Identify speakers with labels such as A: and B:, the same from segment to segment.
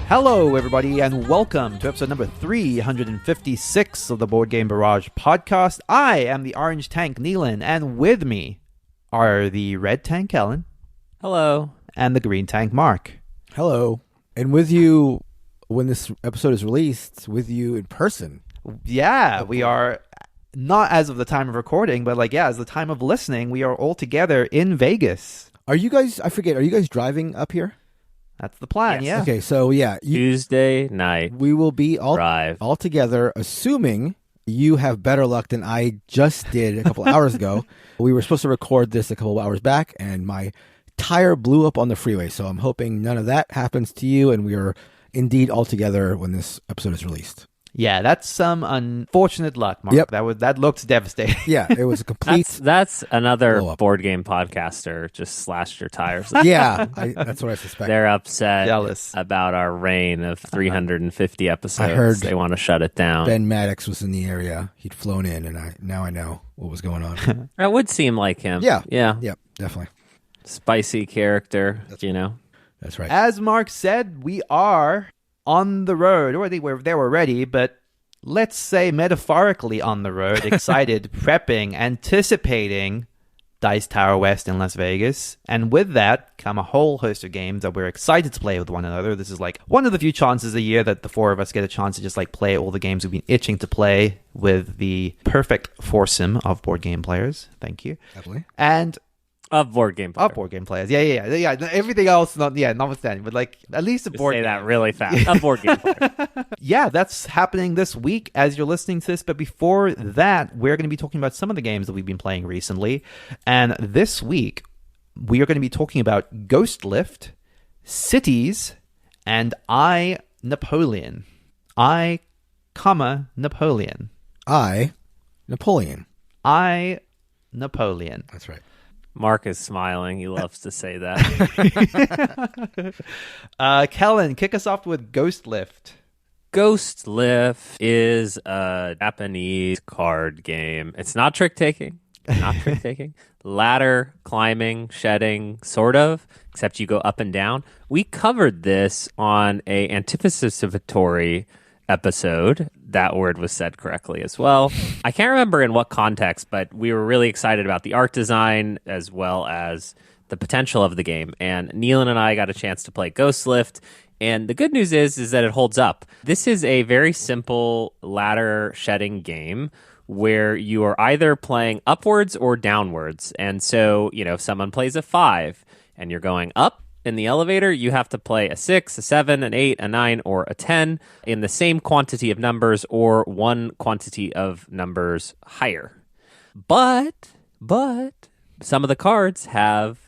A: Hello, everybody, and welcome to episode number 356 of the Board Game Barrage podcast. I am the Orange Tank, Neelan, and with me are the Red Tank, Ellen.
B: Hello.
A: And the Green Tank, Mark.
C: Hello. And with you, when this episode is released, with you in person.
A: Yeah, we are, not as of the time of recording, but as the time of listening, we are all together in Vegas.
C: Are you guys, I forget, are you guys driving up here?
A: That's the plan,
B: Yes.
A: yeah.
C: Okay, so
B: Tuesday night.
C: we will be all together, assuming you have better luck than I just did a couple hours ago. We were supposed to record this a couple hours back, and my tire blew up on the freeway, so I'm hoping none of that happens to you, and we are indeed all together when this episode is released.
A: Yeah, that's some unfortunate luck, Mark.
C: Yep.
A: That looks devastating.
C: Yeah, it was a complete...
B: That's another
C: blow up.
B: board game podcaster just slashed your tires.
C: Yeah, that's what I suspect.
B: They're upset
A: Jealous.
B: about our reign of 350 episodes.
C: I heard
B: they want to shut it down.
C: Ben Maddox was in the area. He'd flown in, and now I know what was going on.
B: That would seem like him.
C: Yeah.
B: Yeah.
C: Yep, definitely.
B: Spicy character,
C: That's right.
A: As Mark said, we are on the road, or they were already, but let's say metaphorically on the road, excited, prepping, anticipating Dice Tower West in Las Vegas. And with that come a whole host of games that we're excited to play with one another. This is one of the few chances a year that the four of us get a chance to just play all the games we've been itching to play with the perfect foursome of board game players. Thank you.
C: Definitely.
A: And
B: Of board game players.
A: of board game players. Yeah. Everything else, notwithstanding. But at least a
B: Just
A: board
B: say
A: game.
B: that really fast. Of board game players.
A: Yeah, that's happening this week as you're listening to this. But before that, we're going to be talking about some of the games that we've been playing recently. And this week, we are going to be talking about Ghost Lift, Cities, and Napoleon. Napoleon.
C: Napoleon.
A: Napoleon.
C: That's right.
B: Mark is smiling. He loves to say that.
A: Kellen, kick us off with Ghost Lift.
B: Ghost Lift is a Japanese card game. It's not trick-taking. Ladder, climbing, shedding, sort of, except you go up and down. We covered this on a anticipatory episode. That word was said correctly as well. I can't remember in what context, but we were really excited about the art design as well as the potential of the game. And Neelan and I got a chance to play Ghost Lift. And the good news is that it holds up. This is a very simple ladder shedding game where you are either playing upwards or downwards. And so, if someone plays a 5 and you're going up in the elevator, you have to play a 6, a 7, an 8, a 9, or a 10 in the same quantity of numbers or one quantity of numbers higher. But some of the cards have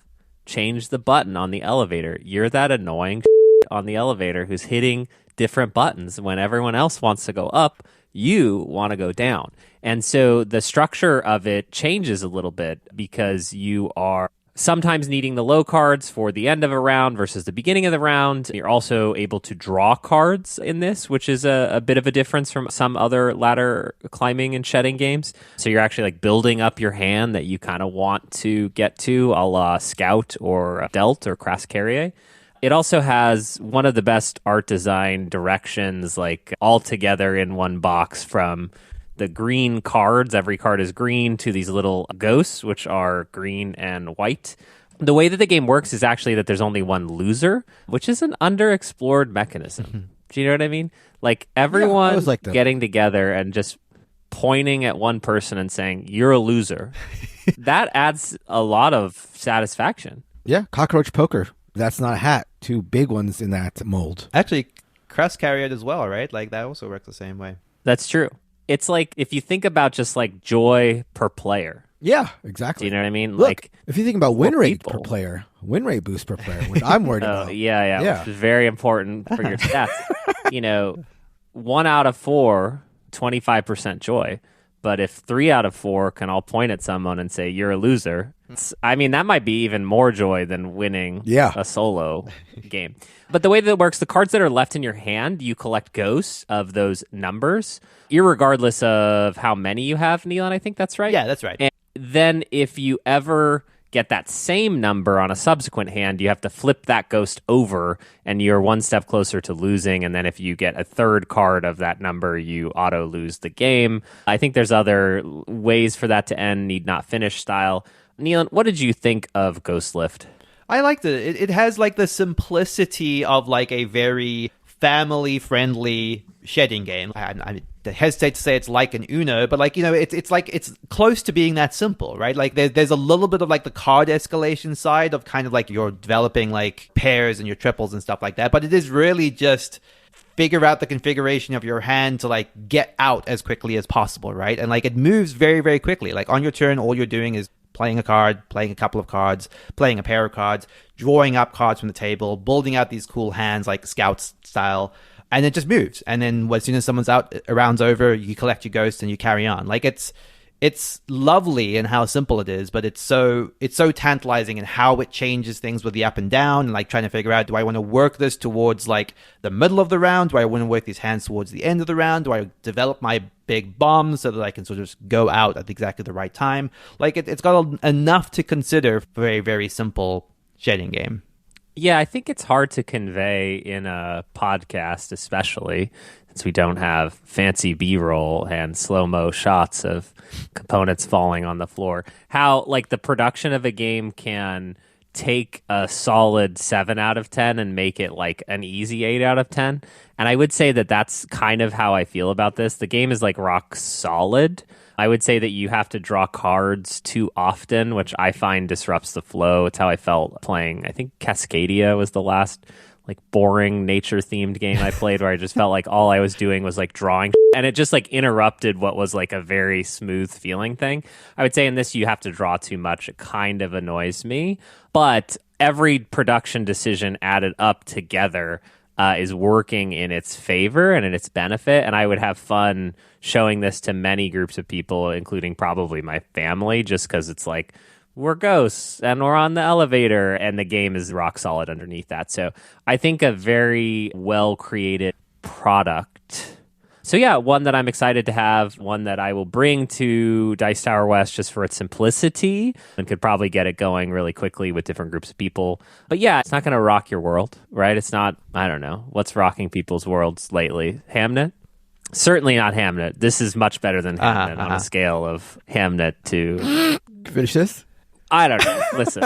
B: changed the button on the elevator. You're that annoying on the elevator who's hitting different buttons when everyone else wants to go up. You want to go down. And so the structure of it changes a little bit because you are sometimes needing the low cards for the end of a round versus the beginning of the round. You're also able to draw cards in this, which is a bit of a difference from some other ladder climbing and shedding games. So you're actually building up your hand that you kind of want to get to, a la Scout or Delt or Crass Carrier. It also has one of the best art design directions, all together in one box, from the green cards, every card is green, to these little ghosts, which are green and white. The way that the game works is actually that there's only one loser, which is an underexplored mechanism. Do you know what I mean? Everyone getting together and just pointing at one person and saying, "You're a loser." That adds a lot of satisfaction.
C: Yeah, cockroach poker. That's not a hat. Two big ones in that mold.
A: Actually, Crass Carrier as well, right? That also works the same way.
B: That's true. It's if you think about just joy per player.
C: Yeah, exactly.
B: Do you know what I mean?
C: Look, if you think about win rate
B: people.
C: per player, win rate boost per player, which I'm worried about.
B: Yeah. Which is very important for your stats. 1 out of 4, 25% joy. But if 3 out of 4 can all point at someone and say, "You're a loser," that might be even more joy than winning a solo game. But the way that it works, the cards that are left in your hand, you collect ghosts of those numbers, irregardless of how many you have, Neelan. I think that's right.
A: Yeah, that's right.
B: And then if you ever get that same number on a subsequent hand, you have to flip that ghost over, and you're one step closer to losing. And then if you get a third card of that number, you auto lose the game. I think there's other ways for that to end, need not finish style. Nealon, what did you think of Ghost Lift?
A: I liked it. It has like the simplicity of like a very family-friendly shedding game. I hesitate to say it's like an Uno, but like, you know, it's like it's close to being that simple, right? Like there's a little bit of like the card escalation side of kind of like you're developing like pairs and your triples and stuff like that, but it is really just figure out the configuration of your hand to like get out as quickly as possible, right? And like it moves very, very quickly. Like on your turn, all you're doing is playing a card, playing a couple of cards, playing a pair of cards, drawing up cards from the table, building out these cool hands like Scout style, and it just moves. And then as soon as someone's out, a round's over, you collect your ghost and you carry on. Like it's lovely in how simple it is, but it's so tantalizing in how it changes things with the up and down, and like trying to figure out, do I want to work this towards like the middle of the round? Do I want to work these hands towards the end of the round? Do I develop my big bombs so that I can sort of just go out at exactly the right time? Like it's got enough to consider for a very simple shedding game.
B: Yeah, I think it's hard to convey in a podcast, especially since we don't have fancy B-roll and slow-mo shots of components falling on the floor. How, like, the production of a game can take a solid 7 out of 10 and make it, like, an easy 8 out of 10. And I would say that that's kind of how I feel about this. The game is, like, rock solid. I would say that you have to draw cards too often, which I find disrupts the flow. It's how I felt playing, I think Cascadia was the last like boring nature themed game I played, where I just felt like all I was doing was like drawing, and it just like interrupted what was like a very smooth feeling thing. I would say in this you have to draw too much. It kind of annoys me, but every production decision added up together is working in its favor and in its benefit. And I would have fun showing this to many groups of people, including probably my family, just because it's like, we're ghosts and we're on the elevator and the game is rock solid underneath that. So I think a very well created product. So yeah, one that I'm excited to have, one that I will bring to Dice Tower West just for its simplicity, and could probably get it going really quickly with different groups of people. But yeah, it's not going to rock your world, right? It's not, I don't know, what's rocking people's worlds lately? Hamnet? Certainly not Hamnet. This is much better than Hamnet on a scale of Hamnet to...
C: Finish this?
B: I don't know. Listen.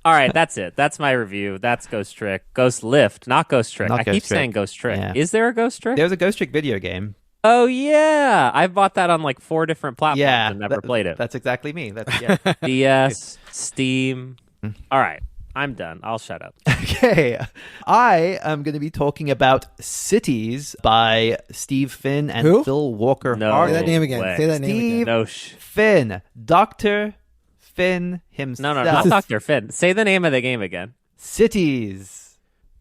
B: All right, that's it. That's my review. That's Ghost Trick. Ghost Lift, not Ghost Trick. I keep saying Ghost Trick. Yeah. Is there a Ghost Trick?
A: There's a Ghost Trick video game.
B: Oh, yeah. I've bought that on like 4 different platforms and never played it.
A: That's exactly me. That's
B: DS, Steam. All right. I'm done. I'll shut up.
A: Okay. I am going to be talking about Cities by Steve Finn and Phil Walker Hart.
C: Say that name again. Say that name again.
A: Finn. Dr. Finn himself.
B: No, not Dr. Finn. Say the name of the game again.
A: Cities.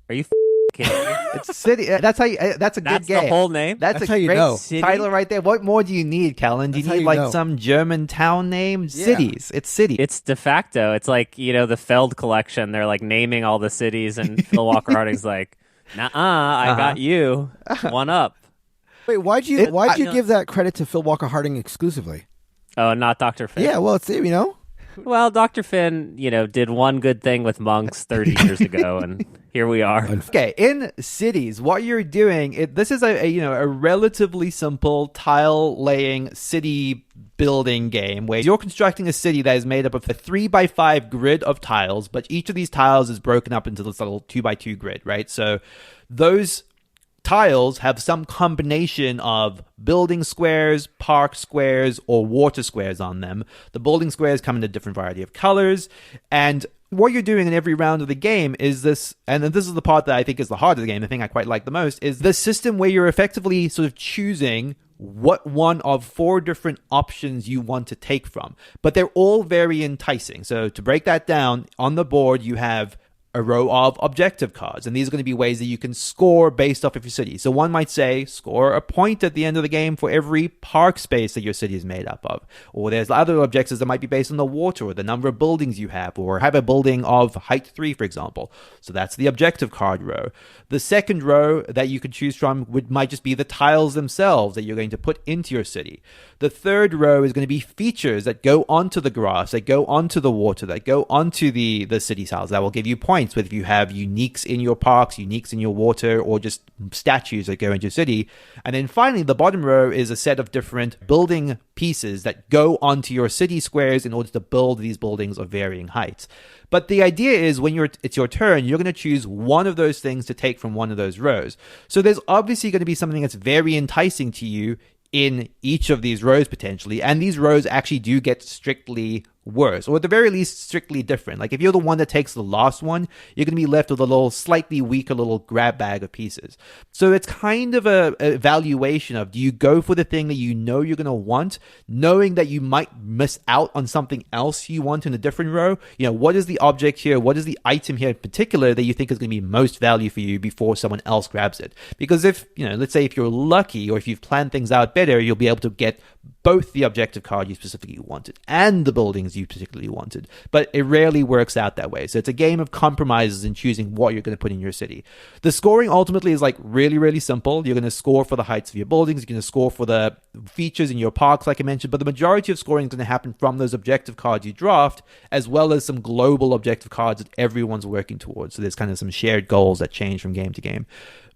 B: Are you kidding me?
A: It's City. That's how you, that's a good game.
B: That's the whole name?
A: That's a
C: how you
A: great
C: know.
A: title right there. What more do you need, Kellen? Do you need like some German town name? Yeah. Cities. It's City.
B: It's de facto. It's like, you know, the Feld collection. They're like naming all the cities, and Phil Walker Harding's like, I got you. One up.
C: Wait, why'd you give that credit to Phil Walker Harding exclusively?
B: Oh, not Dr. Finn?
C: Yeah, well, it's, you know.
B: Well, Dr. Finn, you know, did one good thing with monks 30 years ago, and here we are.
A: Okay, in Cities, what you're doing, this is a relatively simple tile-laying city building game where you're constructing a city that is made up of a 3x5 grid of tiles, but each of these tiles is broken up into this little 2x2 grid, right? So those tiles have some combination of building squares, park squares, or water squares on them. The building squares come in a different variety of colors, and what you're doing in every round of the game is this, and this is the part that I think is the heart of the game, the thing I quite like the most, is the system where you're effectively sort of choosing what one of 4 different options you want to take from. But they're all very enticing. So to break that down, on the board you have a row of objective cards. And these are going to be ways that you can score based off of your city. So one might say, score a point at the end of the game for every park space that your city is made up of. Or there's other objectives that might be based on the water or the number of buildings you have, or have a building of height 3, for example. So that's the objective card row. The second row that you can choose from might just be the tiles themselves that you're going to put into your city. The third row is going to be features that go onto the grass, that go onto the water, that go onto the city tiles. That will give you points, whether you have uniques in your parks, uniques in your water, or just statues that go into your city. And then finally, the bottom row is a set of different building pieces that go onto your city squares in order to build these buildings of varying heights. But the idea is when it's your turn, you're going to choose one of those things to take from one of those rows. So there's obviously going to be something that's very enticing to you in each of these rows potentially, and these rows actually do get strictly worse, or at the very least strictly different. Like if you're the one that takes the last one, you're going to be left with a little slightly weaker little grab bag of pieces. So it's kind of a evaluation of, do you go for the thing that you know you're going to want, knowing that you might miss out on something else you want in a different row? You know, what is the object here? What is the item here in particular that you think is going to be most value for you before someone else grabs it? Because if, you know, let's say if you're lucky, or if you've planned things out better, you'll be able to get both the objective card you specifically wanted and the buildings you particularly wanted. But it rarely works out that way. So it's a game of compromises in choosing what you're going to put in your city. The scoring ultimately is like really, really simple. You're going to score for the heights of your buildings. You're going to score for the features in your parks, like I mentioned. But the majority of scoring is going to happen from those objective cards you draft, as well as some global objective cards that everyone's working towards. So there's kind of some shared goals that change from game to game.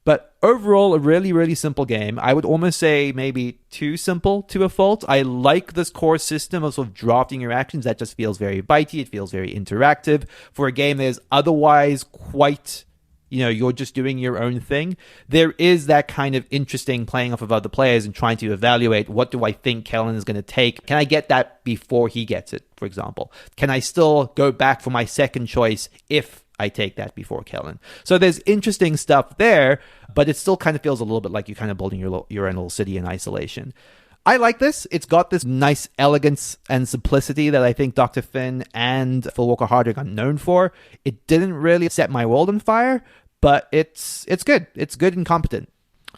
A: But overall, a really, really simple game. I would almost say maybe too simple to a fault. I like this core system of sort of drafting your actions. That just feels very bitey. It feels very interactive. For a game that is otherwise quite, you know, you're just doing your own thing, there is that kind of interesting playing off of other players and trying to evaluate, what do I think Kellen is going to take? Can I get that before he gets it, for example? Can I still go back for my second choice if I take that before Kellen? So there's interesting stuff there, but it still kind of feels a little bit like you're kind of building your own little city in isolation. I like this. It's got this nice elegance and simplicity that I think Dr. Finn and Phil Walker Harding are known for. It didn't really set my world on fire, but it's good. It's good and competent.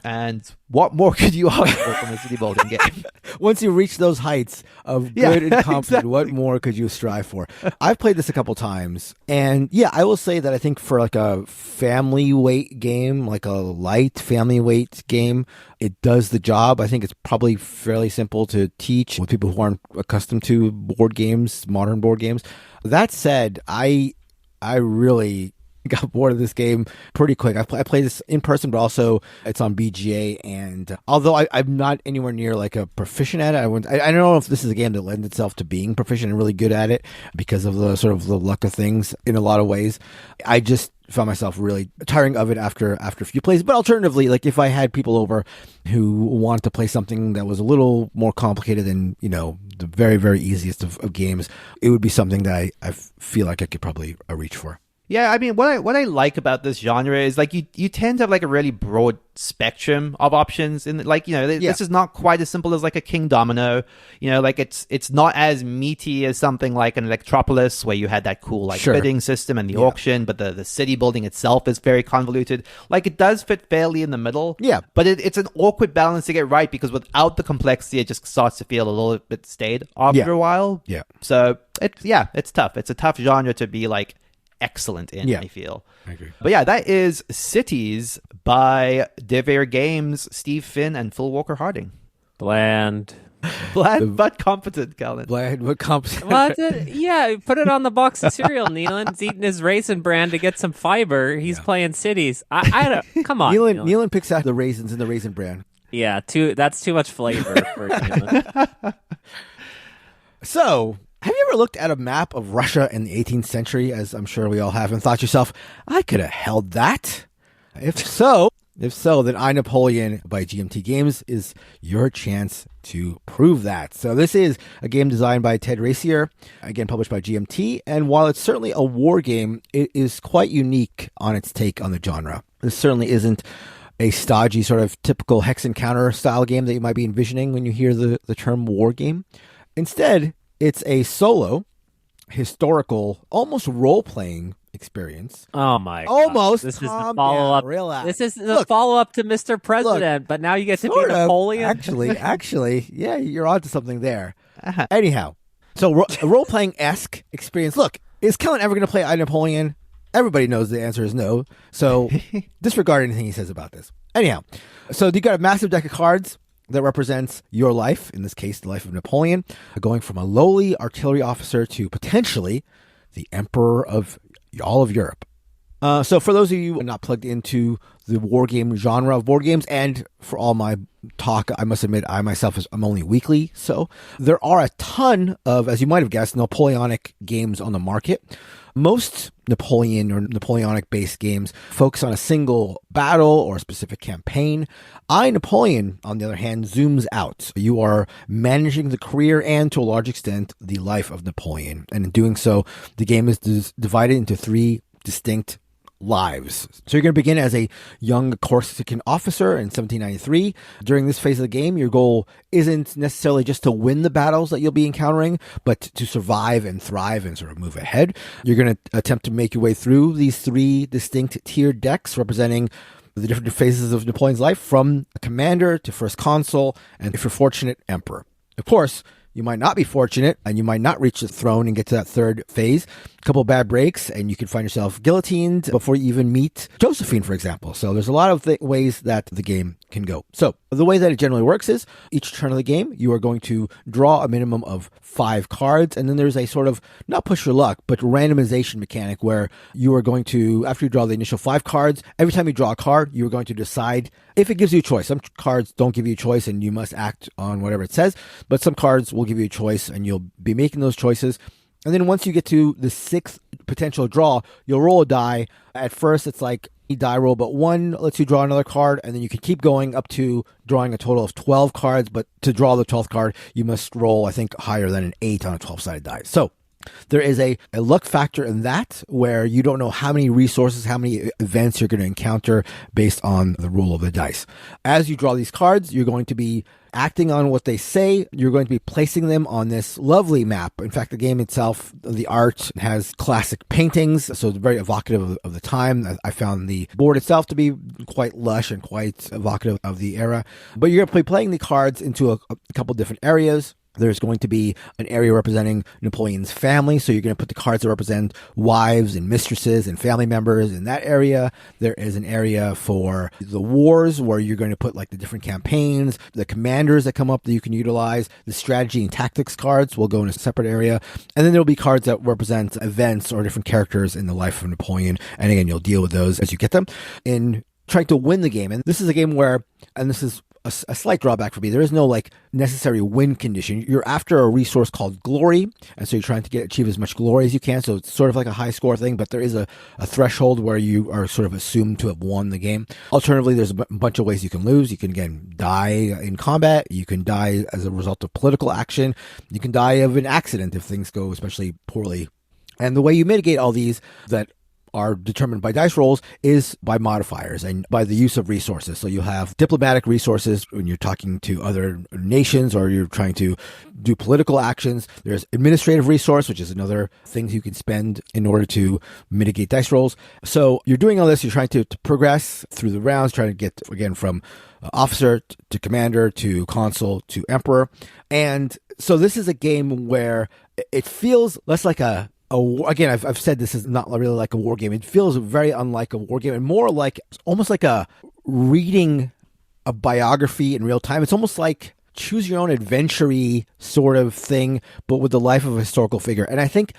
A: And what more could you ask for from a city building game?
C: Once you reach those heights of good and competent,
A: exactly.
C: What more could you strive for? I've played this a couple times, and yeah, I will say that I think for like a family weight game, like a light family weight game, it does the job. I think it's probably fairly simple to teach with people who aren't accustomed to board games, modern board games. That said, I really got bored of this game pretty quick. I played this in person, but also it's on BGA. And although I'm not anywhere near like a proficient at it, I don't know if this is a game that lends itself to being proficient and really good at it because of the sort of the luck of things in a lot of ways. I just found myself really tiring of it after a few plays. But alternatively, like if I had people over who wanted to play something that was a little more complicated than, you know, the very, very easiest of games, it would be something that I feel like I could probably reach for.
A: Yeah, I mean, what I like about this genre is like you tend to have like a really broad spectrum of options, and like, you know, this is not quite as simple as like a King Domino. You know, like it's not as meaty as something like an Electropolis where you had that cool like bidding system and the auction, but the city building itself is very convoluted. Like it does fit fairly in the middle. Yeah, but it's an awkward balance to get right, because without the complexity, it just starts to feel a little bit staid after a while. Yeah, so it's tough. It's a tough genre to be like excellent in, I feel. I agree. But yeah, that is Cities by Devere Games, Steve Finn, and Phil Walker Harding.
B: Bland
A: but competent, Colin.
C: Bland but competent.
B: What? Yeah, put it on the box of cereal. Nealon's eating his Raisin Bran to get some fiber. He's playing Cities. I don't. Come on,
C: Nealon picks out the raisins in the Raisin Bran.
B: Yeah, that's too much flavor for Nealon.
C: So, have you ever looked at a map of Russia in the 18th century, as I'm sure we all have, and thought to yourself, I could have held that? If so, then I, Napoleon by GMT Games is your chance to prove that. So this is a game designed by Ted Racier, again published by GMT, and while it's certainly a war game, it is quite unique on its take on the genre. This certainly isn't a stodgy sort of typical hex and counter style game that you might be envisioning when you hear the term war game. Instead, it's a solo, historical, almost role-playing experience.
B: Oh my!
C: Almost.
B: God. This is the
C: Calm
B: follow
C: down,
B: up.
C: relax.
B: This is the follow up to Mr. President, but now you get to be Napoleon.
C: Actually, yeah, you're onto something there. Anyhow, so a role playing esque experience. Look, is Kellen ever going to play I Napoleon? Everybody knows the answer is no. So disregard anything he says about this. Anyhow, so you got a massive deck of cards that represents your life, in this case, the life of Napoleon, going from a lowly artillery officer to potentially the emperor of all of Europe. So for those of you not plugged into the war game genre of board games, and for all my talk, I must admit, I myself I'm only weekly, so there are a ton of, as you might have guessed, Napoleonic games on the market. Most Napoleon or Napoleonic-based games focus on a single battle or a specific campaign. I, Napoleon, on the other hand, zooms out. You are managing the career and, to a large extent, the life of Napoleon. And in doing so, the game is divided into 3 distinct lives. So you're going to begin as a young Corsican officer in 1793. During this phase of the game, your goal isn't necessarily just to win the battles that you'll be encountering, but to survive and thrive and sort of move ahead. You're going to attempt to make your way through these 3 distinct tiered decks representing the different phases of Napoleon's life, from a commander to first consul, and if you're fortunate, emperor. Of course, you might not be fortunate, and you might not reach the throne and get to that 3rd phase. A couple of bad breaks, and you can find yourself guillotined before you even meet Josephine, for example. So there's a lot of ways that the game can go. So the way that it generally works is each turn of the game, you are going to draw a minimum of 5 cards, and then there's a sort of, not push your luck, but randomization mechanic where you are going to, after you draw the initial 5 cards, every time you draw a card, you are going to decide if it gives you a choice. Some cards don't give you a choice, and you must act on whatever it says, but some cards will give you a choice, and you'll be making those choices. And then once you get to the 6th potential draw, you'll roll a die. At first, it's like a die roll, but 1 lets you draw another card, and then you can keep going up to drawing a total of 12 cards. But to draw the 12th card, you must roll, I think, higher than an 8 on a 12-sided die. So there is a luck factor in that, where you don't know how many resources, how many events you're going to encounter based on the roll of the dice. As you draw these cards, you're going to be acting on what they say. You're going to be placing them on this lovely map. In fact, the game itself, the art has classic paintings, so it's very evocative of the time. I found the board itself to be quite lush and quite evocative of the era. But you're going to be playing the cards into a couple different areas. There's going to be an area representing Napoleon's family, so you're going to put the cards that represent wives and mistresses and family members in that area. There is an area for the wars, where you're going to put like the different campaigns, the commanders that come up that you can utilize. The strategy and tactics cards will go in a separate area. And then there'll be cards that represent events or different characters in the life of Napoleon. And again, you'll deal with those as you get them in trying to win the game. And this is a game where, and this is a slight drawback for me, there is no like necessary win condition. You're after a resource called glory, and so you're trying to achieve as much glory as you can. So it's sort of like a high score thing, but there is a threshold where you are sort of assumed to have won the game. Alternatively, there's a bunch of ways you can lose. You can, again, die in combat. You can die as a result of political action. You can die of an accident if things go especially poorly. And the way you mitigate all these that are determined by dice rolls is by modifiers and by the use of resources. So you have diplomatic resources when you're talking to other nations or you're trying to do political actions. There's administrative resource, which is another thing you can spend in order to mitigate dice rolls. So you're doing all this, you're trying to progress through the rounds, trying to get, again, from officer to commander to consul to emperor. And so this is a game where it feels less like again, I've said this is not really like a war game. It feels very unlike a war game and more like almost like a reading a biography in real time. It's almost like choose your own adventure-y sort of thing, but with the life of a historical figure. And I think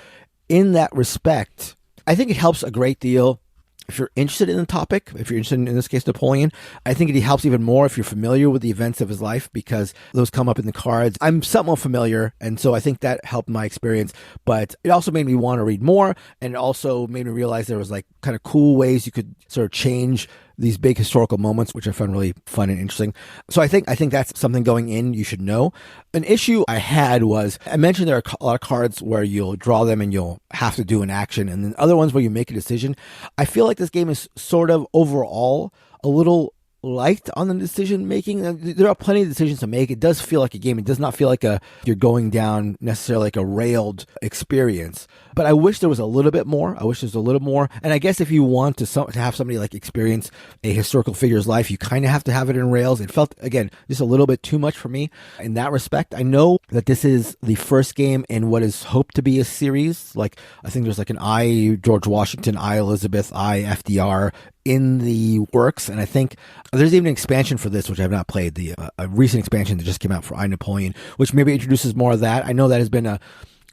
C: in that respect, I think it helps a great deal if you're interested in the topic, if you're interested in this case, Napoleon. I think it helps even more if you're familiar with the events of his life, because those come up in the cards. I'm somewhat familiar, and so I think that helped my experience. But it also made me want to read more, and it also made me realize there was like kind of cool ways you could sort of change these big historical moments, which I found really fun and interesting. So I think that's something going in you should know. An issue I had was, I mentioned there are a lot of cards where you'll draw them and you'll have to do an action, and then other ones where you make a decision. I feel like this game is sort of overall a little liked on the decision making. There are plenty of decisions to make. It does feel like a game. It does not feel like you're going down necessarily like a railed experience. But I wish there was a little bit more. I wish there's a little more. And I guess if you want to have somebody like experience a historical figure's life, you kind of have to have it in rails. It felt, again, just a little bit too much for me in that respect. I know that this is the first game in what is hoped to be a series. Like, I think there's like an I, George Washington, I, Elizabeth, I, FDR in the works. And I think there's even an expansion for this, which I have not played, a recent expansion that just came out for I, Napoleon, which maybe introduces more of that. I know that has been a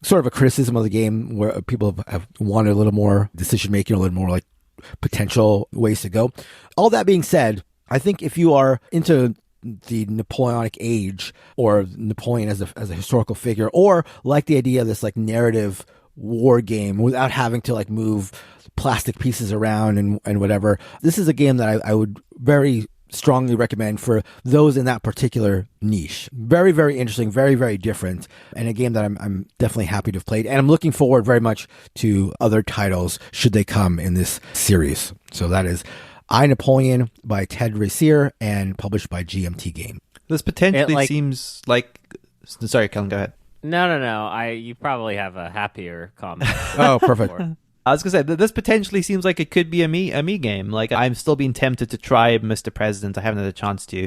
C: sort of a criticism of the game where people have wanted a little more decision making, a little more like potential ways to go. All that being said, I think if you are into the Napoleonic age or Napoleon as a historical figure, or like the idea of this like narrative war game without having to like move plastic pieces around and whatever, this is a game that I would very strongly recommend for those in that particular niche. Very, very interesting, very, very different, and a game that I'm definitely happy to have played. And I'm looking forward very much to other titles should they come in this series. So that is I, Napoleon by Ted Rasier and published by GMT Game.
A: This potentially seems like... Sorry, Kellen, go ahead.
B: No. You probably have a happier comment.
C: Oh, perfect.
A: I was going to say, this potentially seems like it could be a me game. Like, I'm still being tempted to try Mr. President. I haven't had a chance to.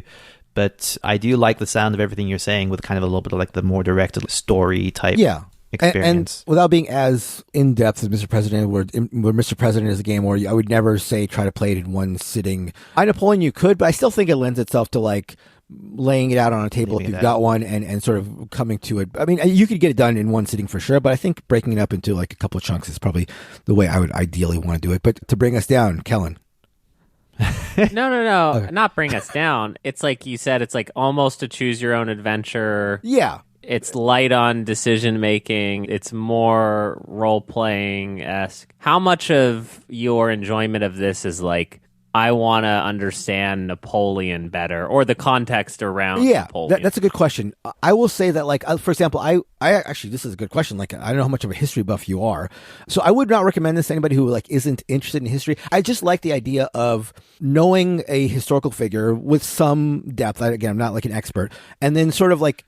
A: But I do like the sound of everything you're saying with kind of a little bit of like the more directed story type experience.
C: And without being as in-depth as Mr. President, where Mr. President is a game where I would never say try to play it in one sitting. I, Napoleon, you could, but I still think it lends itself to like laying it out on a table if you've got one and sort of coming to it. I mean, you could get it done in one sitting for sure, but I think breaking it up into like a couple of chunks is probably the way I would ideally want to do it. But to bring us down, Kellen.
B: No.
C: Okay.
B: Not bring us down. It's like you said, it's like almost a choose your own adventure.
C: Yeah.
B: It's light on decision making. It's more role playing-esque. How much of your enjoyment of this is like, I want to understand Napoleon better, or the context around Napoleon?
C: That's a good question. I will say that, like, for example, I actually, this is a good question. Like, I don't know how much of a history buff you are. So I would not recommend this to anybody who, like, isn't interested in history. I just like the idea of knowing a historical figure with some depth. Again, I'm not, like, an expert. And then sort of, like,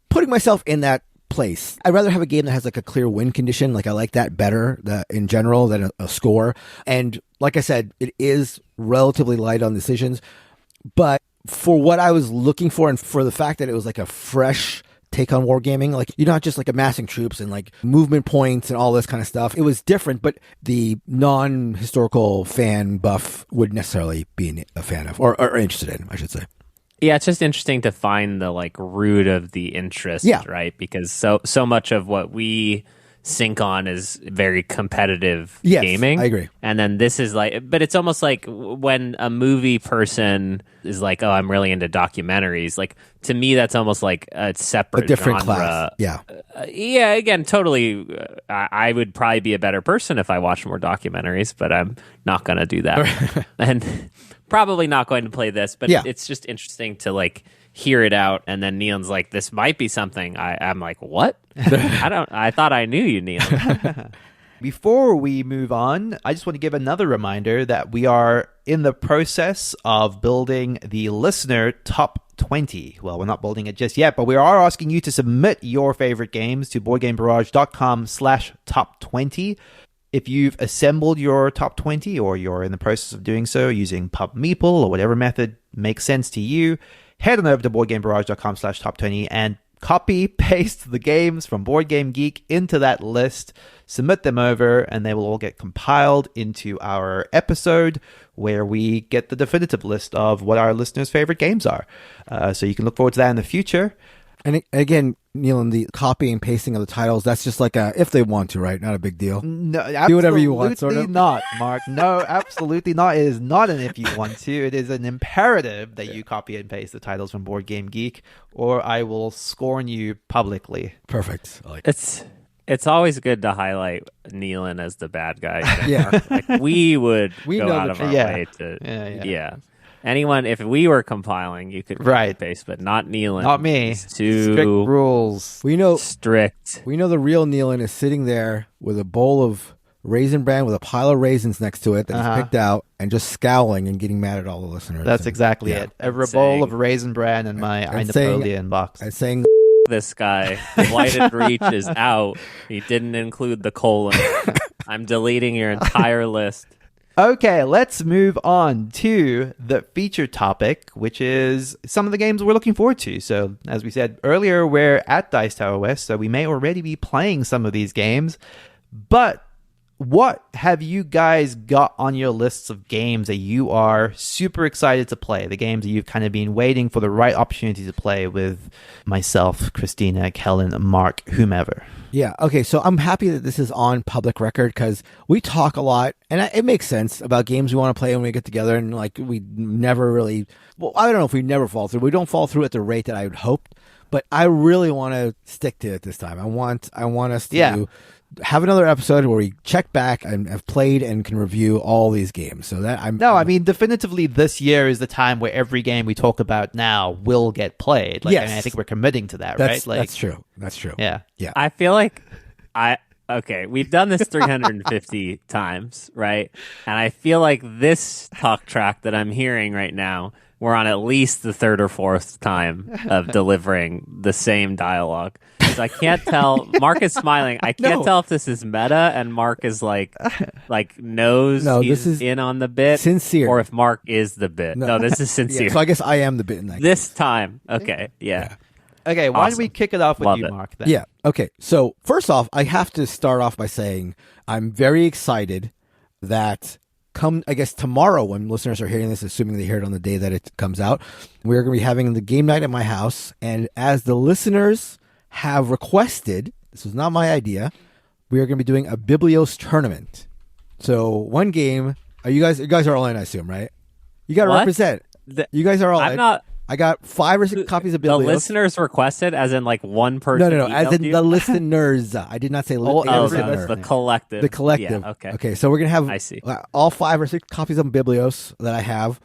C: putting myself in that place. I'd rather have a game that has like a clear win condition. Like I like that better in general than a score. And like I said, it is relatively light on decisions, but for what I was looking for and for the fact that it was like a fresh take on wargaming, like you're not just like amassing troops and like movement points and all this kind of stuff. It was different, but the non-historical fan buff would necessarily be a fan of or interested in, I should say.
B: Yeah, it's just interesting to find the like root of the interest, right? Because so much of what we sync on is very competitive gaming.
C: I agree.
B: And then this is like, but it's almost like when a movie person is like, oh, I'm really into documentaries. Like to me, that's almost like a separate
C: different
B: genre.
C: class. Yeah.
B: Yeah, again, totally. I would probably be a better person if I watched more documentaries, but I'm not going to do that. And probably not going to play this, but it's just interesting to like hear it out. And then Neil's like, this might be something. I'm like, what? I thought I knew you, Neil.
A: Before we move on, I just want to give another reminder that we are in the process of building the listener top 20. Well, we're not building it just yet, but we are asking you to submit your favorite games to boardgamebarrage.com/top20. If you've assembled your top 20 or you're in the process of doing so using PubMeeple or whatever method makes sense to you, head on over to boardgamebarrage.com/top20 and copy, paste the games from Board Game Geek into that list, submit them over, and they will all get compiled into our episode where we get the definitive list of what our listeners' favorite games are. So you can look forward to that in the future.
C: And again, Neil, in the copy and pasting of the titles, that's just like if they want to, right? Not a big deal.
A: No,
C: do whatever you want, sort of.
A: Absolutely not, Mark. No, absolutely not. It is not an if you want to. It is an imperative that you copy and paste the titles from Board Game Geek, or I will scorn you publicly.
C: Perfect. I like
B: It's always good to highlight Nealon as the bad guy.
C: Yeah.
B: Like we go out of our
A: yeah.
B: way to... Yeah. Anyone, if we were compiling, you could paste, but not Nealon.
A: Not me.
B: It's too
A: strict rules.
C: We know
B: strict.
C: We know the real Nealon is sitting there with a bowl of raisin bran with a pile of raisins next to it that he's picked out and just scowling and getting mad at all the listeners.
A: That's exactly it. A bowl of raisin bran in my Napoleon box.
C: And saying,
B: this guy, blighted reach is out. He didn't include the colon. I'm deleting your entire list.
A: Okay, let's move on to the feature topic, which is some of the games we're looking forward to. So, as we said earlier, we're at Dice Tower West, so we may already be playing some of these games. But what have you guys got on your lists of games that you are super excited to play? The games that you've kind of been waiting for the right opportunity to play with myself, Christina, Kellen, Mark, whomever.
C: Yeah, okay, so I'm happy that this is on public record because we talk a lot, and it makes sense about games we want to play when we get together, and like we never really, well, I don't know if we never fall through. We don't fall through at the rate that I would hope, but I really want to stick to it this time. I want us to have another episode where we check back and have played and can review all these games. So that I mean,
A: definitively this year is the time where every game we talk about now will get played. Like,
C: yes.
A: I think we're committing to that, right? Like,
C: that's true. That's true.
A: Yeah.
B: I feel like we've done this 350 times, right? And I feel like this talk track that I'm hearing right now, we're on at least the third or fourth time of delivering the same dialogue. So I can't tell. Mark is smiling. I can't tell if this is meta and Mark is like knows he's
C: this is
B: in on the bit,
C: sincere,
B: or if Mark is the bit. No, this is sincere.
C: Yeah, so I guess I am the bit in that.
B: This time, okay, yeah.
A: Okay, why don't we kick it off with Mark? Then?
C: Yeah. Okay. So first off, I have to start off by saying I'm very excited that I guess tomorrow when listeners are hearing this, assuming they hear it on the day that it comes out, we're going to be having the game night at my house. And as the listeners have requested, this was not my idea, we are going to be doing a Biblios tournament. So one game, you guys are all in, I assume, right? You got to represent. You guys are all in.
B: I'm not.
C: I got 5 or 6 copies of Biblios.
B: The listeners requested, as in like one person.
C: No. As in the listeners. I did not say listeners.
B: The collective.
C: The collective.
B: Yeah, okay.
C: Okay. So we're gonna have.
B: I see.
C: All 5 or 6 copies of Biblios that I have.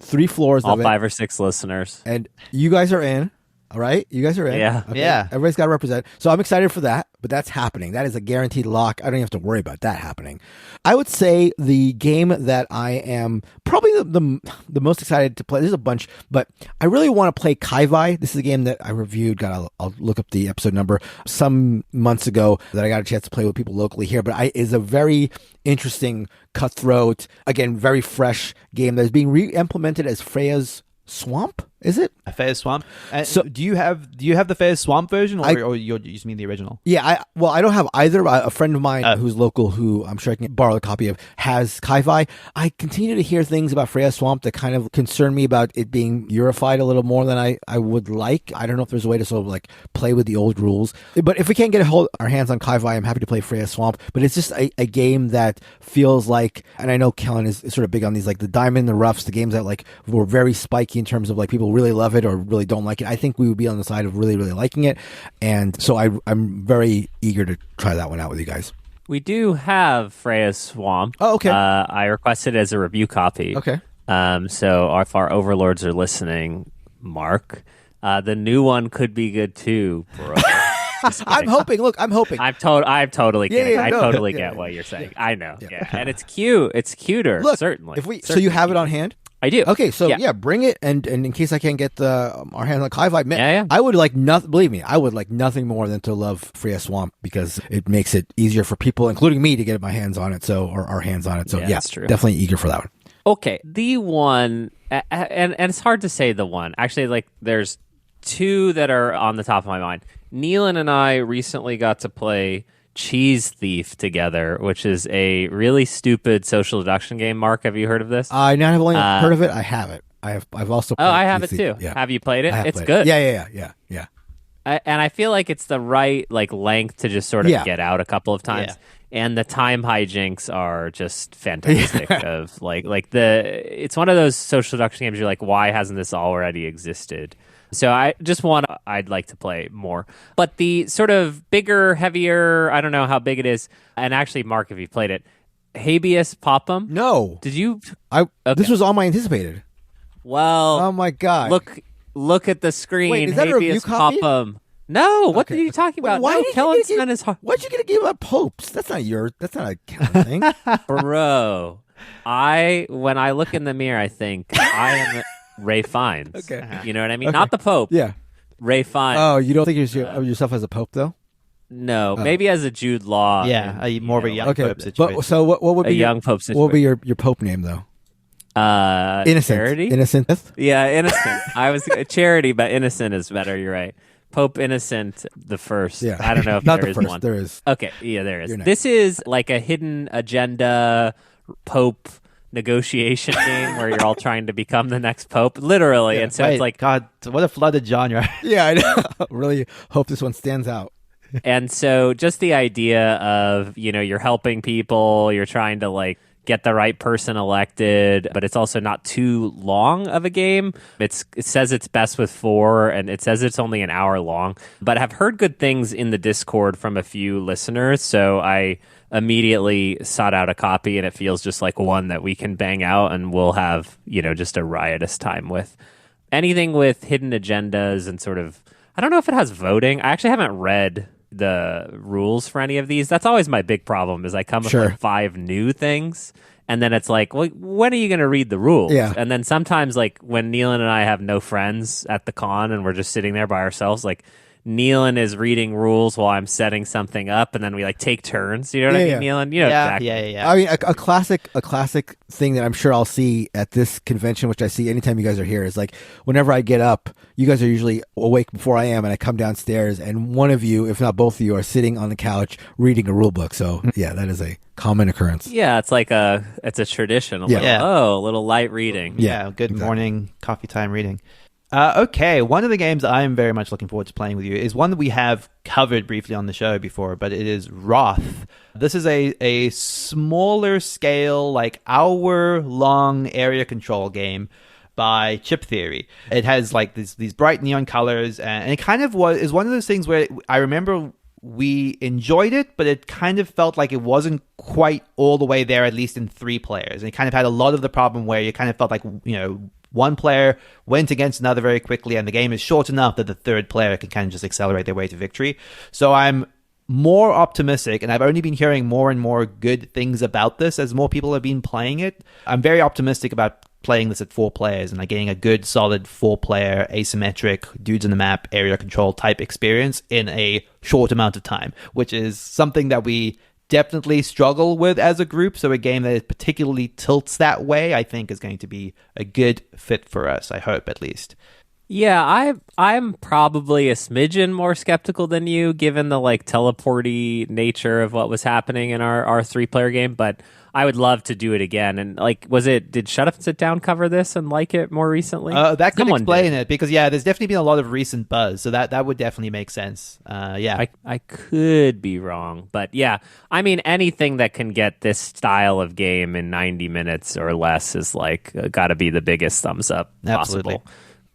C: 3 floors
B: all
C: of it.
B: All 5 or 6 listeners.
C: And you guys are in. All right, you guys are in.
B: Yeah.
C: Okay.
A: Yeah.
C: Everybody's got to represent. So I'm excited for that, but that's happening. That is a guaranteed lock. I don't even have to worry about that happening. I would say the game that I am probably the most excited to play, there's a bunch, but I really want to play Kaivai. This is a game that I reviewed. I'll look up the episode number some months ago that I got a chance to play with people locally here, but is a very interesting, cutthroat, again, very fresh game that is being re-implemented as Feya's Swamp, is it?
A: A Feya's Swamp. So do you have the Feya's Swamp version, or you just mean the original?
C: Yeah, I don't have either. A friend of mine who's local, who I'm sure I can borrow a copy of, has Kaivai. I continue to hear things about Feya's Swamp that kind of concern me about it being Eurified a little more than I would like. I don't know if there's a way to sort of like play with the old rules. But if we can't get our hands on Kaivai, I'm happy to play Feya's Swamp. But it's just a game that feels like, and I know Kellen is sort of big on these, like the Diamond, the Roughs, the games that like were very spiky in terms of like people really love it or really don't like it. I think we would be on the side of really, really liking it. And so I'm very eager to try that one out with you guys.
B: We do have Feya's Swamp.
C: Oh, okay.
B: I requested it as a review copy.
C: Okay.
B: So if our overlords are listening, Mark, the new one could be good too, bro.
C: I'm hoping. Look, I'm hoping.
B: I'm totally kidding.
C: I
B: totally get what you're saying. I know. Yeah. And it's cute. It's cuter.
C: Look,
B: certainly.
C: So you have it on hand?
B: I do.
C: Okay, so bring it, and in case I can't get our hands on Kaivai, I would like nothing. Believe me, I would like nothing more than to love Feya's Swamp because it makes it easier for people, including me, to get my hands on it. Or our hands on it. So
B: that's true.
C: Definitely eager for that one.
B: Okay, the one, and it's hard to say the one. Actually, like there's 2 that are on the top of my mind. Neelan and I recently got to play Cheese Thief together, which is a really stupid social deduction game. Mark, have you heard of this?
C: I not have only heard of it. I have it. I've also played
B: I have
C: Cheese
B: it
C: Thief.
B: too.
C: Yeah.
B: Have you played it? It's
C: played
B: good.
C: Yeah.
B: And I feel like it's the right like length to just sort of get out a couple of times.
A: Yeah.
B: And the time hijinks are just fantastic. Of it's one of those social deduction games. You're like, why hasn't this already existed? So I'd like to play more. But the sort of bigger, heavier, I don't know how big it is. And actually, Mark, if you played it, Habemus Papam.
C: No.
B: Did you?
C: This was all my anticipated.
B: Well.
C: Oh my God.
B: Look at the screen.
C: Wait, is that a review copy?
B: Papam. No, what are you talking about?
C: Why
B: no,
C: did
B: killing
C: you get,
B: Sven is hard.
C: Why'd you get a game about popes? That's not a canon thing.
B: Bro, when I look in the mirror, I think I am Ray Fiennes.
C: Okay.
B: You know what I mean?
C: Okay.
B: Not the Pope.
C: Yeah.
B: Ray Fiennes.
C: Oh, you don't think of yourself as a pope, though?
B: No, maybe as a Jude Law.
A: More of a young pope situation.
C: But, so what would be
B: young pope situation?
C: What would be your pope name, though? Innocent.
B: Charity?
C: Innocent.
B: Yeah, Innocent. I was Charity, but Innocent is better. You're right. Pope Innocent the First.
C: Yeah.
B: I don't know if
C: Not
B: there
C: the
B: is
C: first.
B: one.
C: There is.
B: Okay, yeah, there is.
C: You're next.
B: This is like a hidden agenda Pope negotiation game where you're all trying to become the next Pope, literally.
C: Yeah.
B: And so
A: Wait,
B: it's like,
A: God, what a flooded genre.
C: Yeah, I know. Really hope this one stands out.
B: and so just the idea of, you're helping people, you're trying to like get the right person elected, but it's also not too long of a game. It says it's best with 4, and it says it's only an hour long, but I've heard good things in the Discord from a few listeners, so I immediately sought out a copy, and it feels just like one that we can bang out, and we'll have, just a riotous time with. Anything with hidden agendas and sort of, I don't know if it has voting. I actually haven't read the rules for any of these. That's always my big problem, is I come with like 5 new things, and then it's like, well, when are you going to read the rules?
C: Yeah.
B: And then sometimes, like, when Nealon and I have no friends at the con and we're just sitting there by ourselves, like, Nealon is reading rules while I'm setting something up, and then we like take turns. You know what I mean, Nealon? You know exactly.
A: Yeah.
C: I mean, a classic thing that I'm sure I'll see at this convention, which I see anytime you guys are here, is like whenever I get up, you guys are usually awake before I am, and I come downstairs, and one of you, if not both of you, are sitting on the couch reading a rule book. So yeah, that is a common occurrence.
B: Yeah, it's like it's a tradition. A little light reading.
A: Yeah, good morning coffee time reading. Okay, one of the games I'm very much looking forward to playing with you is one that we have covered briefly on the show before, but it is Wroth. This is a smaller scale, like hour-long area control game by Chip Theory. It has like these bright neon colors, and it kind of is one of those things where I remember we enjoyed it, but it kind of felt like it wasn't quite all the way there, at least in 3 players. And it kind of had a lot of the problem where you kind of felt like, one player went against another very quickly, and the game is short enough that the third player can kind of just accelerate their way to victory. So I'm more optimistic, and I've only been hearing more and more good things about this as more people have been playing it. I'm very optimistic about playing this at 4 players and like getting a good, solid 4-player asymmetric dudes in the map area control type experience in a short amount of time, which is something that we definitely struggle with as a group. So a game that particularly tilts that way, I think, is going to be a good fit for us. I hope, at least.
B: Yeah, I'm probably a smidgen more skeptical than you, given the like teleporty nature of what was happening in our 3-player game. But I would love to do it again. And like, did Shut Up and Sit Down cover this and like it more recently?
A: That could explain it, because there's definitely been a lot of recent buzz, so that would definitely make sense.
B: I could be wrong, but yeah, I mean, anything that can get this style of game in 90 minutes or less is like got to be the biggest thumbs up possible.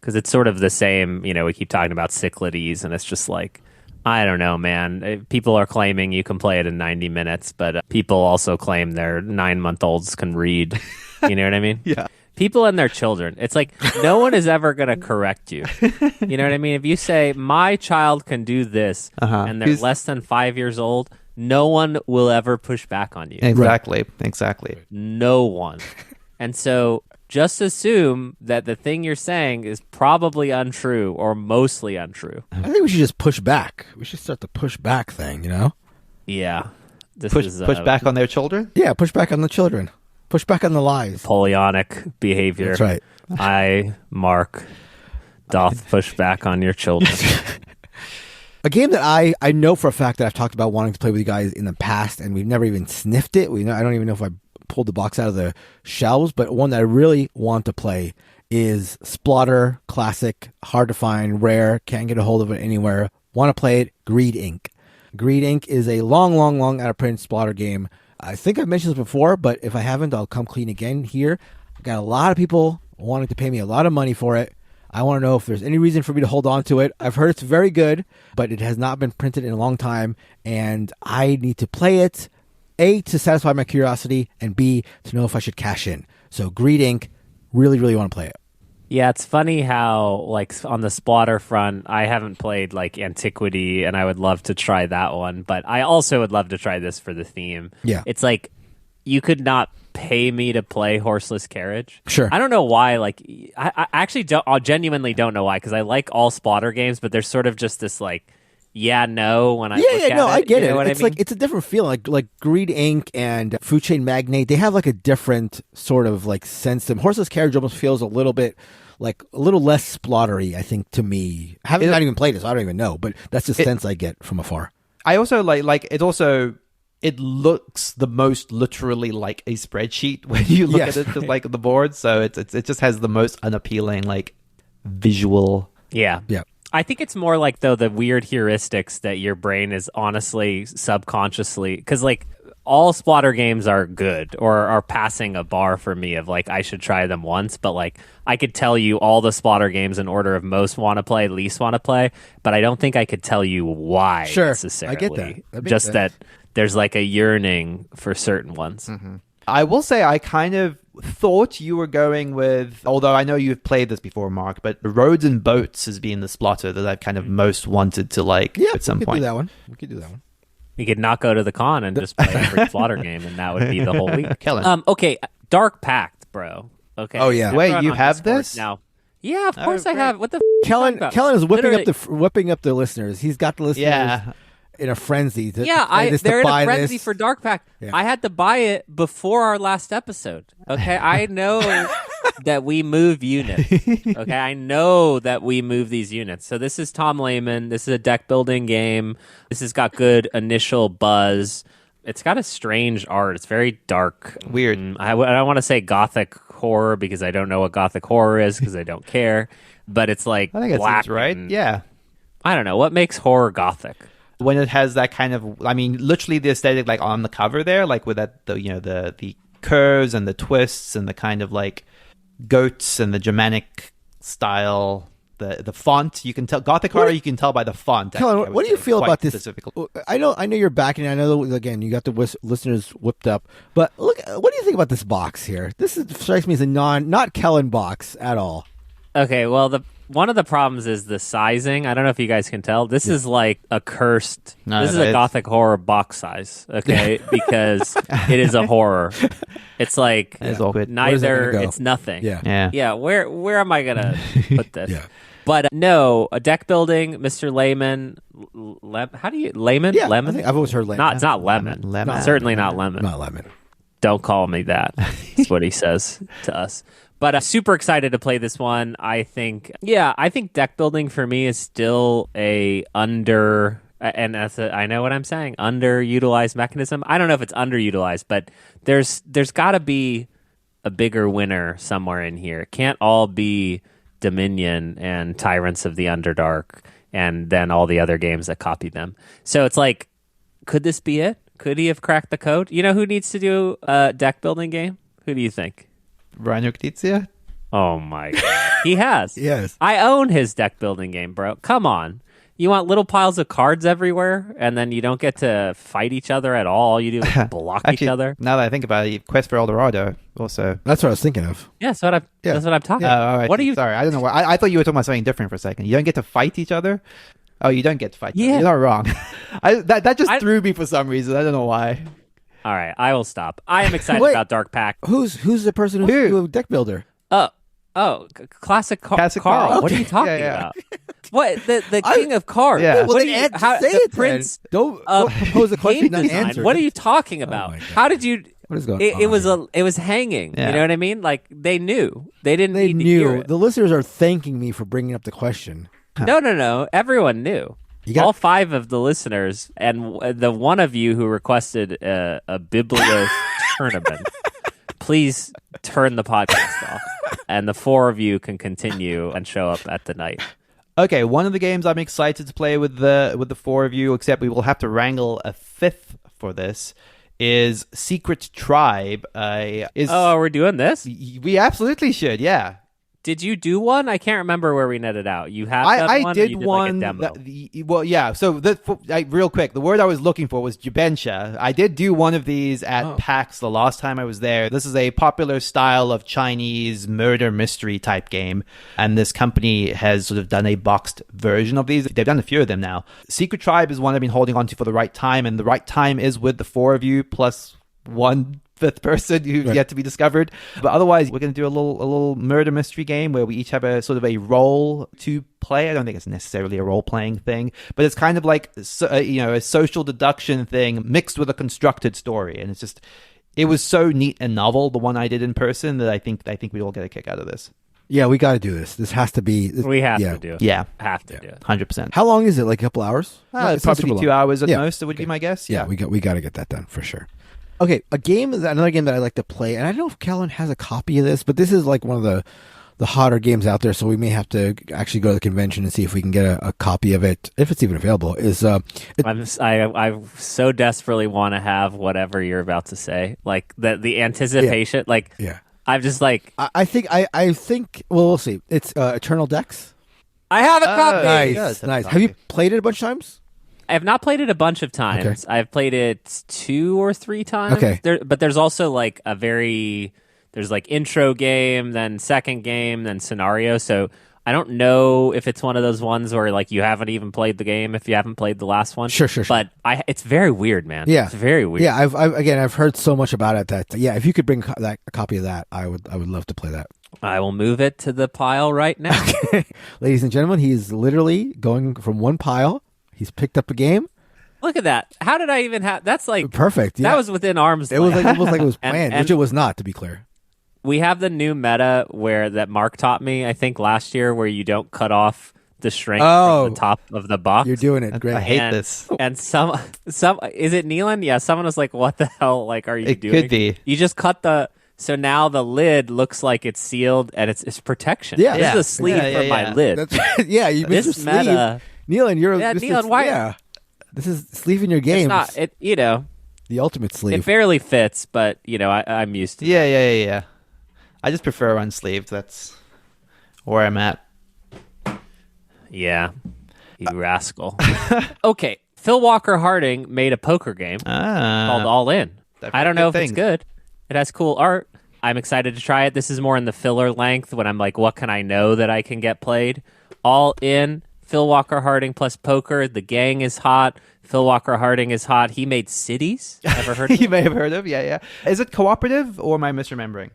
B: Because it's sort of the same, we keep talking about Cyclades, and it's just like, I don't know, man. People are claiming you can play it in 90 minutes, but people also claim their 9-month-olds can read. You know what I mean?
C: Yeah.
B: People and their children. It's like no one is ever going to correct you. You know what I mean? If you say, my child can do this, and they're less than 5 years old, no one will ever push back on you.
A: Exactly.
B: No one. And so just assume that the thing you're saying is probably untrue or mostly untrue.
C: I think we should just push back. We should start the push back thing,
B: Yeah.
A: Push back on their children?
C: Yeah, push back on the children. Push back on the lies.
B: Napoleonic behavior.
C: That's right.
B: I, Mark, doth push back on your children.
C: A game that I know for a fact that I've talked about wanting to play with you guys in the past, and we've never even sniffed it. I don't even know if I pulled the box out of the shelves, but one that I really want to play is Splotter, classic, hard to find, rare, can't get a hold of it anywhere. Want to play it? Greed Inc. Greed Inc. is a long out of print Splotter game. I think I've mentioned this before, but if I haven't, I'll come clean again here. I've got a lot of people wanting to pay me a lot of money for it. I want to know if there's any reason for me to hold on to it. I've heard it's very good, but it has not been printed in a long time, and I need to play it, A, to satisfy my curiosity, and B, to know if I should cash in. So Greed Inc., really want to play it.
B: Yeah, it's funny how, like, on the splatter front, I haven't played, like, Antiquity, and I would love to try that one, but I also would love to try this for the theme.
C: Yeah.
B: It's like, you could not pay me to play Horseless Carriage.
C: Sure.
B: I don't know why, like, I actually I genuinely don't know why, because I like all splatter games, but there's sort of just this, like, no when I look at it.
C: I get
B: you
C: it.
B: know what
C: It's
B: I mean?
C: like it's a different feeling. Like Greed Inc. and Food Chain Magnate, they have like a different sort of like sense to them. Horseless Carriage almost feels a little bit like a little less splottery, I think, to me. I haven't not even played it, so I don't even know, but that's the sense I get from afar.
A: I also like it. Also, it looks the most literally like a spreadsheet when you look at it, just like the board. So it just has the most unappealing like visual.
B: Yeah. I think it's more like, though, the weird heuristics that your brain is honestly subconsciously, because like all splatter games are good or are passing a bar for me of like I should try them once, but like I could tell you all the splatter games in order of most want to play, least want to play, but I don't think I could tell you why necessarily.
C: I get that. That makes
B: just
C: sense.
B: that there's like a yearning for certain ones.
C: Mm-hmm.
A: I will say I kind of thought you were going with, although I know you've played this before, Mark, but Roads and Boats has been the splotter that I've kind of most wanted to like at some point.
C: We could do that one.
B: You could not go to the con and just play every splatter game, and that would be the whole week.
A: Kellen.
B: Okay, Dark Pact, bro. Okay.
C: Oh, yeah.
A: Wait,
B: Everyone
A: you
B: on
A: have
B: Discord
A: this?
B: now? Yeah, of course I
A: great.
B: have. What the?
C: Kellen is
B: Literally-
C: whipping up the listeners. He's got the listeners
A: Yeah.
C: in a frenzy. To
B: Yeah,
C: play this,
B: they're
C: to
B: in
C: buy
B: a frenzy
C: this.
B: for Dark Pact.
C: Yeah.
B: I had to buy it before our last episode. Okay, I know that we move units. Okay, I know that we move these units. So this is Tom Lehman. This is a deck building game. This has got good initial buzz. It's got a strange art. It's very dark.
A: Weird.
B: I don't want to say gothic horror because I don't know what gothic horror is because I don't care. But it's like
A: I think it
B: black
A: seems right.
B: and-
A: Yeah.
B: I don't know. What makes horror gothic?
A: When it has that kind of, I mean, literally the aesthetic like on the cover there, like with that, the curves and the twists and the kind of like goats and the Germanic style, the font, you can tell Gothic horror. You can tell by the font.
C: Kellen,
A: actually, I would
C: what do you
A: say,
C: feel
A: quite
C: about this?
A: specifically.
C: I know you're backing it. I know that, again, you got the listeners whipped up. But look, what do you think about this box here? Strikes me as a not Kellen box at all.
B: Okay, well, one of the problems is the sizing. I don't know if you guys can tell. This is like a cursed.
A: No,
B: this is a
A: it's-
B: gothic horror box size. Okay, because it is a horror. It's like
A: It's awkward.
C: Where's that
B: neither.
C: gonna go?
B: It's nothing.
C: Yeah.
B: Yeah. Where am I gonna put this?
C: Yeah.
B: But no, a deck building, Mr. Layman. How do you Layman?
C: Yeah,
B: Lemon.
C: I've always heard lemon.
B: It's not lemon.
A: Lemon.
B: Certainly not lemon.
C: Not lemon.
B: Don't call me that. That's what he says to us. But I'm super excited to play this one. I think deck building for me is still I know what I'm saying, underutilized mechanism. I don't know if it's underutilized, but there's got to be a bigger winner somewhere in here. It can't all be Dominion and Tyrants of the Underdark and then all the other games that copy them. So it's like, could this be it? Could he have cracked the code? You know who needs to do a deck building game? Who do you think?
A: Ryan Uktitsia?
B: Oh my god. He has.
C: Yes.
B: I own his deck building game, bro. Come on. You want little piles of cards everywhere and then you don't get to fight each other at all. All you do is block each
A: Actually,
B: other.
A: now that I think about it, Quest for El Dorado also.
C: That's what I was thinking of.
B: Yeah, that's what I'm talking about.
A: All right.
B: What are you
A: Sorry, I don't know why. I thought you were talking about something different for a second. You don't get to fight each other? Oh, you don't get to fight each other.
B: Yeah.
A: You're not wrong. That just threw me for some reason. I don't know why.
B: All right, I will stop. I am excited
C: Wait.
B: about Dark Pact.
C: Who's the person who's a deck builder?
B: Classic
A: Classic
B: Carl.
A: Carl.
B: What are you talking
A: Yeah, yeah.
B: about? What the king of cards?
A: Yeah.
C: Well,
B: What
C: then
B: do you,
C: say
B: the
C: it then.
B: prince
C: Don't
B: of
C: propose a question
B: game
C: not
B: design.
C: answered.
B: What are you talking about?
C: my God.
B: How did you?
C: What is going
B: It
C: on?
B: it was hanging.
A: Yeah.
B: You know what I mean? Like they knew. They didn't
C: They
B: need to hear
C: knew.
B: it.
C: The listeners are thanking me for bringing up the question.
B: No. Everyone knew.
C: You got-
B: All 5 of the listeners and the one of you who requested a Biblios tournament. Please turn the podcast off, and the 4 of you can continue and show up at the night.
A: Okay, one of the games I'm excited to play with the 4 of you, except we will have to wrangle a 5th for this, is Secret Tribe.
B: Oh, we're doing this?
A: We absolutely should, yeah.
B: Did you do one? I can't remember where we netted out. You have done
A: I
B: one?
A: did
B: or you did
A: one.
B: Like a demo?
A: Well, yeah. So real quick, the word I was looking for was Jubentia. I did do one of these at PAX the last time I was there. This is a popular style of Chinese murder mystery type game, and this company has sort of done a boxed version of these. They've done a few of them now. Secret Tribe is one I've been holding on to for the right time, and the right time is with the four of you plus one fifth person who's yet to be discovered. But otherwise, we're going to do a little murder mystery game where we each have a sort of a role to play. I don't think it's necessarily a role-playing thing, but it's kind of like a social deduction thing mixed with a constructed story. And it was so neat and novel, the one I did in person, that I think we all get a kick out of this.
C: Yeah, we got to do this. This has to be.
B: We have to do it.
A: Yeah.
B: Have to do it.
A: 100%.
C: How long is it? Like a couple hours?
A: It's probably 2 hours at most, it would be my guess.
C: Yeah, we got to get that done for sure. Okay, another game that I like to play, and I don't know if Kellen has a copy of this, but this is like one of the hotter games out there, so we may have to actually go to the convention and see if we can get a copy of it, if it's even available.
B: I so desperately want to have whatever you're about to say, like the anticipation, I'm just like
C: I think well, we'll see. It's Eternal Decks.
B: I have a copy.
C: Nice. Have you played it a bunch of times?
B: I have not played it a bunch of times.
C: Okay.
B: I've played it 2 or 3 times.
C: Okay.
B: But there's also like there's like intro game, then second game, then scenario. So I don't know if it's one of those ones where like you haven't even played the game if you haven't played the last one.
C: Sure.
B: But it's very weird, man.
C: Yeah.
B: It's very weird.
C: Yeah, I've heard so much about it that if you could bring a copy of that, I would love to play that.
B: I will move it to the pile right now.
C: Okay. Ladies and gentlemen, he's literally going from one pile. He's picked up a game.
B: Look at that. How did I even have... That's like...
C: Perfect. Yeah.
B: That was within arm's
C: length. It was like it was planned, which it was not, to be clear.
B: We have the new meta that Mark taught me, I think, last year, where you don't cut off the string from the top of the box.
C: You're doing it. Great.
A: I hate this.
B: And some... Is it Neelan? Yeah, someone was like, what the hell are you doing?
A: It could be.
B: You just cut the... So now the lid looks like it's sealed, and it's protection.
C: Yeah.
B: This is a sleeve for my lid.
C: That's, yeah, you missed
B: this
C: your sleeve.
B: meta...
C: Neelan,
B: Neelan, why?
C: Yeah. This is sleeving your games.
B: It's not,
C: the ultimate sleeve.
B: It barely fits, but, I'm used to it.
A: Yeah. I just prefer unsleeved. That's where I'm at.
B: Yeah. You rascal. Okay. Phil Walker Harding made a poker game called All In. I don't know if it's good. It has cool art. I'm excited to try it. This is more in the filler length when I'm like, what can I know that I can get played? All In. Phil Walker Harding plus poker. The gang is hot. Phil Walker Harding is hot. He made Cities. Ever heard of
A: You may have heard of, yeah. Is it cooperative or am I misremembering?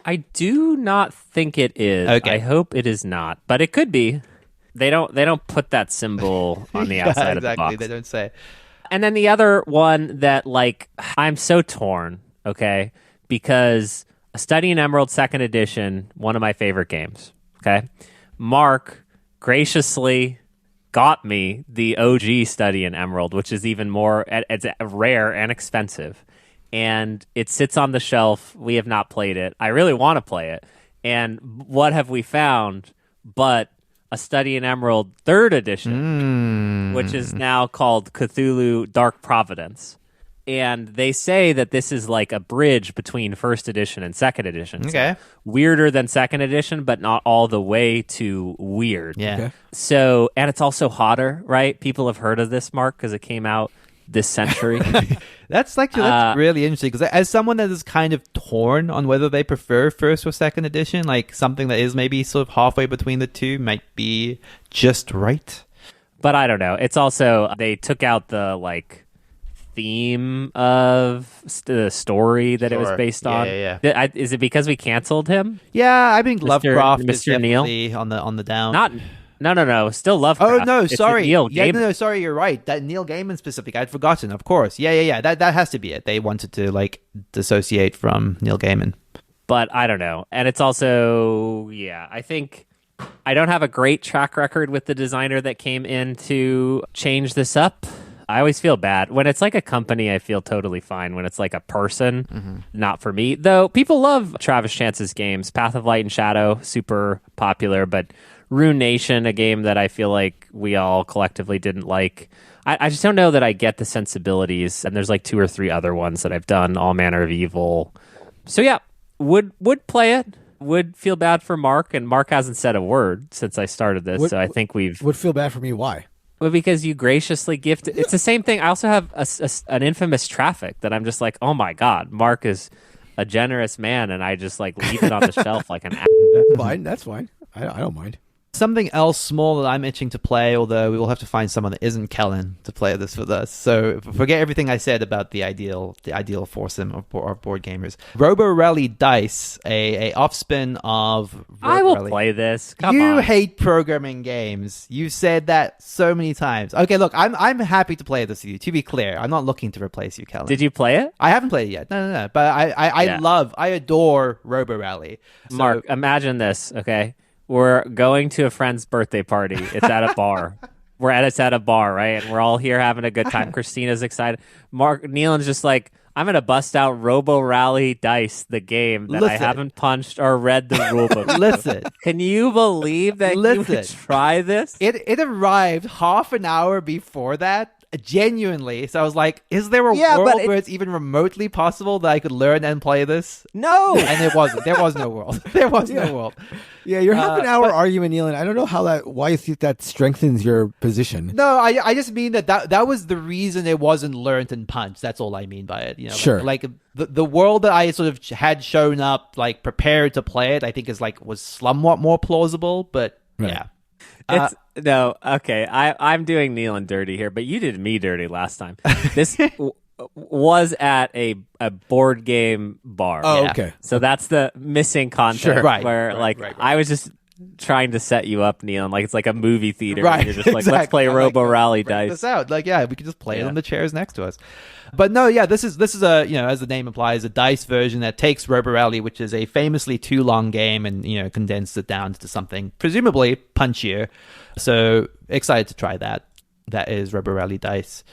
B: I do not think it is.
A: Okay.
B: I hope it is not, but it could be. They don't put that symbol on the outside of the box.
A: They don't say.
B: And then the other one that I'm so torn, okay? Because A Study in Emerald 2nd edition, one of my favorite games, okay? Mark graciously got me the OG Study in Emerald, which is even more it's rare and expensive. And it sits on the shelf. We have not played it. I really want to play it. And what have we found but A Study in Emerald 3rd edition, which is now called Cthulhu Dark Providence. And they say that this is like a bridge between 1st edition and 2nd edition.
A: Okay.
B: So weirder than 2nd edition, but not all the way to weird.
A: Yeah.
C: Okay.
B: So, and it's also hotter, right? People have heard of this, Mark, because it came out this century.
A: That's really interesting, because as someone that is kind of torn on whether they prefer 1st or 2nd edition, like something that is maybe sort of halfway between the two might be just right.
B: But I don't know. It's also, they took out the theme of the story that it was based on.
A: Yeah.
B: Is it because we canceled him?
A: Yeah, I think Lovecraft is
B: Mr. Neil?
A: definitely on the down.
B: No. Still Lovecraft.
A: Oh no,
B: It's
A: sorry.
B: Neil Gaiman.
A: No, sorry. You're right. That Neil Gaiman specific. I'd forgotten. Of course. Yeah. That has to be it. They wanted to dissociate from Neil Gaiman.
B: But I don't know. And it's also, I think I don't have a great track record with the designer that came in to change this up. I always feel bad. When it's like a company, I feel totally fine. When it's like a person, not for me. Though people love Travis Chance's games. Path of Light and Shadow, super popular. But Rune Nation, a game that I feel like we all collectively didn't like. I just don't know that I get the sensibilities. And there's 2 or 3 other ones that I've done. All Manner of Evil. So yeah, would play it. would feel bad for Mark, and Mark hasn't said a word since I started this, so I think
C: would feel bad for me. Why?
B: Well, because you graciously gifted. It's the same thing. I also have an infamous traffic that I'm just like, oh my God, Mark is a generous man, and I just like leave it on the shelf like an.
C: That's fine. That's fine. I don't mind.
A: Something else small that I'm itching to play, although we will have to find someone that isn't Kellen to play this with us. So forget everything I said about the ideal foursome of board gamers. Robo Rally Dice, a offspin of Robo
B: I will
A: Rally.
B: play this. Come
A: You
B: on.
A: hate programming games. You've said that so many times. Okay, look, I'm happy to play this with you. To be clear, I'm not looking to replace you, Kellen.
B: Did you play it?
A: I haven't played it yet. No. But I adore Robo Rally. So,
B: Mark, imagine this, okay? We're going to a friend's birthday party. It's at a bar. It's at a bar, right? And we're all here having a good time. Christina's excited. Nealon's just like, I'm going to bust out Robo Rally Dice, the game that I haven't punched or read the rulebook.
A: Listen.
B: Can you believe that you would try this?
A: It arrived half an hour before that. Genuinely. So I was like, is there a world where it's even remotely possible that I could learn and play this?
B: No.
A: And it wasn't. There was no world. There was no world.
C: Yeah, your half an hour argument, Neil, and I don't know why you think that strengthens your position.
A: No, I just mean that was the reason it wasn't learned and punched. That's all I mean by it. You know,
C: sure.
A: Like the world that I sort of had shown up, like prepared to play it, I think was somewhat more plausible, but yeah.
B: No, okay. I'm doing Nealon dirty here, but you did me dirty last time. This was at a board game bar.
C: Oh, okay.
B: So that's the missing content.
A: Sure. Right.
B: I was just trying to set you up, Nealon. Like it's like a movie theater.
A: Right.
B: You're just like, let's play Robo Rally Dice.
A: This out. Like, yeah, we could just play it on the chairs next to us. But no, yeah, this is a, you know, as the name implies, a dice version that takes Robo Rally, which is a famously too long game, and, you know, condensed it down to something presumably punchier. So excited to try that. That is Robo Rally Dice.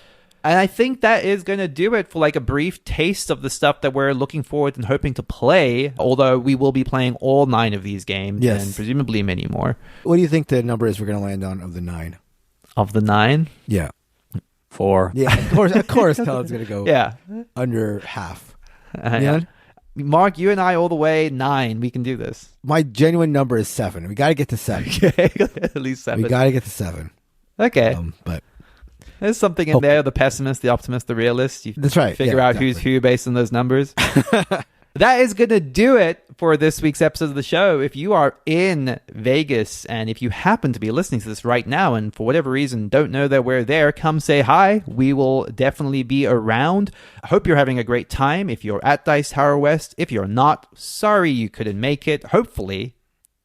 A: And I think that is going to do it for like a brief taste of the stuff that we're looking forward and hoping to play, although we will be playing all 9 of these games and presumably many more.
C: What do you think the number is we're going to land on of the 9?
A: Of the 9?
C: Yeah.
B: 4.
C: Yeah, of course Kellen's going to go under half.
A: Yeah. Mark, you and I all the way 9. We can do this.
C: My genuine number is 7. We got to get to 7.
A: Okay, at least 7.
C: We got to get to 7.
A: Okay.
C: But
A: there's something in there, the pessimist, the optimist, the realist.
C: That's right.
A: Figure out who's who based on those numbers. That is going to do it for this week's episode of the show. If you are in Vegas and if you happen to be listening to this right now and for whatever reason don't know that we're there, come say hi. We will definitely be around. I hope you're having a great time. If you're at Dice Tower West, if you're not, sorry you couldn't make it. Hopefully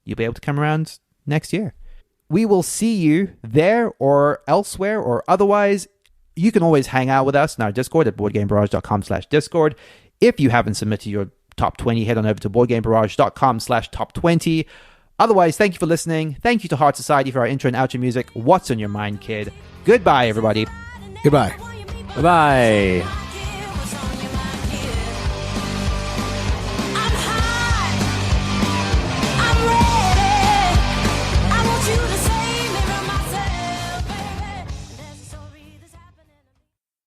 A: you'll be able to come around next year. We will see you there or elsewhere or otherwise. You can always hang out with us in our Discord at boardgamebarrage.com/Discord. If you haven't submitted your top 20, head on over to boardgamebarrage.com/top20. Otherwise, thank you for listening. Thank you to Heart Society for our intro and outro music. What's on your mind, kid? Goodbye, everybody.
C: Goodbye.
B: Bye-bye.